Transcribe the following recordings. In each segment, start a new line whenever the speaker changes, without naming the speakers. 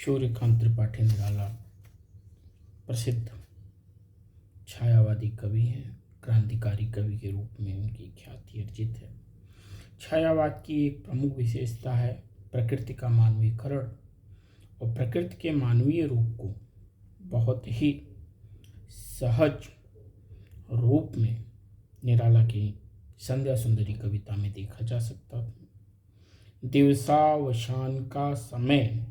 सूर्यकांत त्रिपाठी निराला प्रसिद्ध छायावादी कवि हैं। क्रांतिकारी कवि के रूप में उनकी ख्याति अर्जित है। छायावाद की एक प्रमुख विशेषता है प्रकृति का मानवीकरण, और प्रकृति के मानवीय रूप को बहुत ही सहज रूप में निराला की संध्या सुंदरी कविता में देखा जा सकता है। दिवसावसान का समय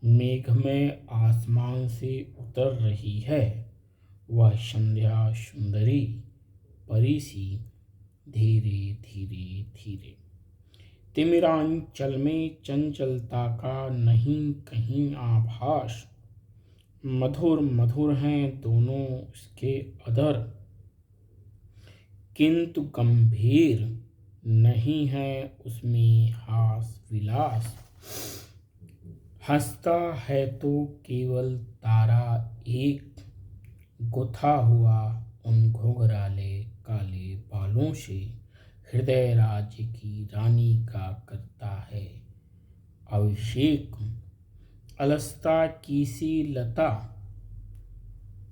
मेघ में आसमान से उतर रही है, वह संध्या सुंदरी परी सी धीरे धीरे धीरे। तिमिरांचल में चंचलता का नहीं कहीं आभास, मधुर मधुर हैं दोनों उसके अधर, किंतु गंभीर नहीं है उसमें हास विलास। हंसता है तो केवल तारा एक, गुथा हुआ उन घुंघराले काले बालों से, हृदय राज्य की रानी का करता है अभिषेक। अलसता की सी लता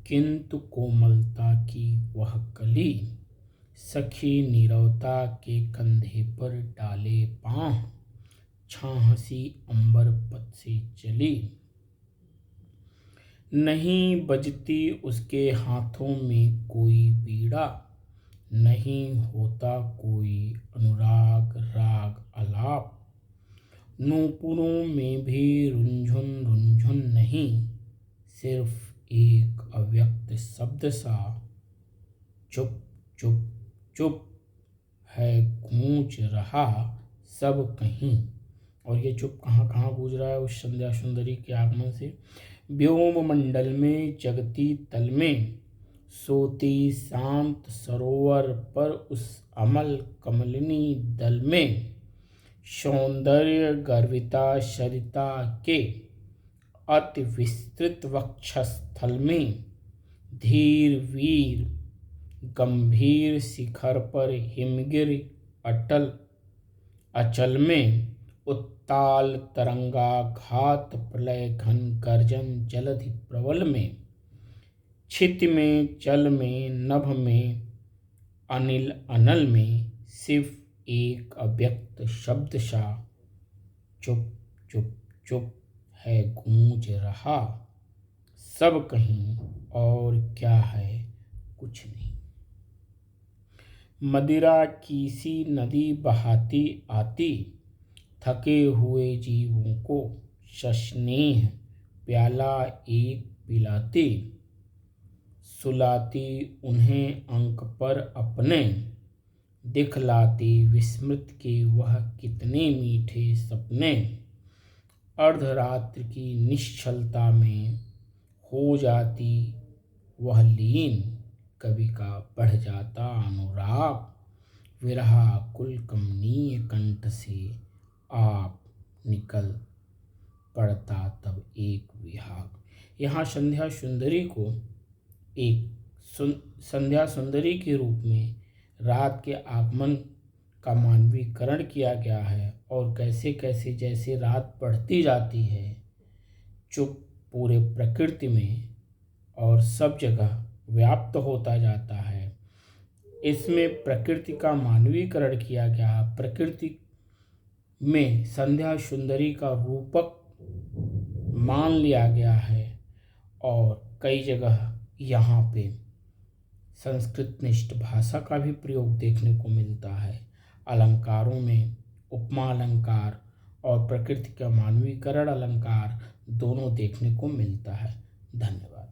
किंतु कोमलता की वह कली, सखी नीरवता के कंधे पर डाले पाँव, छाहसी अंबर पथ से चली। नहीं बजती उसके हाथों में कोई बीड़ा, नहीं होता कोई अनुराग राग आलाप, नूपुरों में भी रुंझुन रुंझुन नहीं, सिर्फ एक अव्यक्त शब्द सा चुप चुप चुप है गूंज रहा सब कहीं। और ये चुप कहाँ कहाँ गूंज रहा है उस संध्या सुंदरी के आगमन से। व्योम मंडल में जगती तल में, सोती शांत सरोवर पर उस अमल कमलिनी दल में, सौंदर्य गर्विता सरिता के अति विस्तृत वक्षस्थल में, धीर वीर गंभीर शिखर पर हिमगिर अटल अचल में, उत्ताल तरंगाघात प्रलय घन गर्जन जलधि प्रबल में, क्षिति में जल में नभ में अनिल अनल में, सिर्फ एक अव्यक्त शब्द सा चुप चुप चुप है गूंज रहा सब कहीं, और क्या है कुछ नहीं। मदिरा की सी नदी बहाती आती, थके हुए जीवों को सस्नेह प्याला एक पिलाती, सुलाती उन्हें अंक पर अपने, दिखलाती विस्मृत के वह कितने मीठे सपने। अर्धरात्र की निश्चलता में हो जाती वह लीन, कवि का बढ़ जाता अनुराग, विरहाकुल कमनीय कंठ से आप निकल पड़ता तब एक विहाग। यहाँ संध्या सुंदरी को एक संध्या सुंदरी के रूप में रात के आगमन का मानवीकरण किया गया है, और कैसे कैसे जैसे रात बढ़ती जाती है चुप पूरे प्रकृति में और सब जगह व्याप्त होता जाता है। इसमें प्रकृति का मानवीकरण किया गया। प्रकृति में संध्या सुंदरी का रूपक मान लिया गया है, और कई जगह यहाँ पे संस्कृतनिष्ठ भाषा का भी प्रयोग देखने को मिलता है। अलंकारों में उपमा अलंकार और प्रकृति का मानवीकरण अलंकार दोनों देखने को मिलता है। धन्यवाद।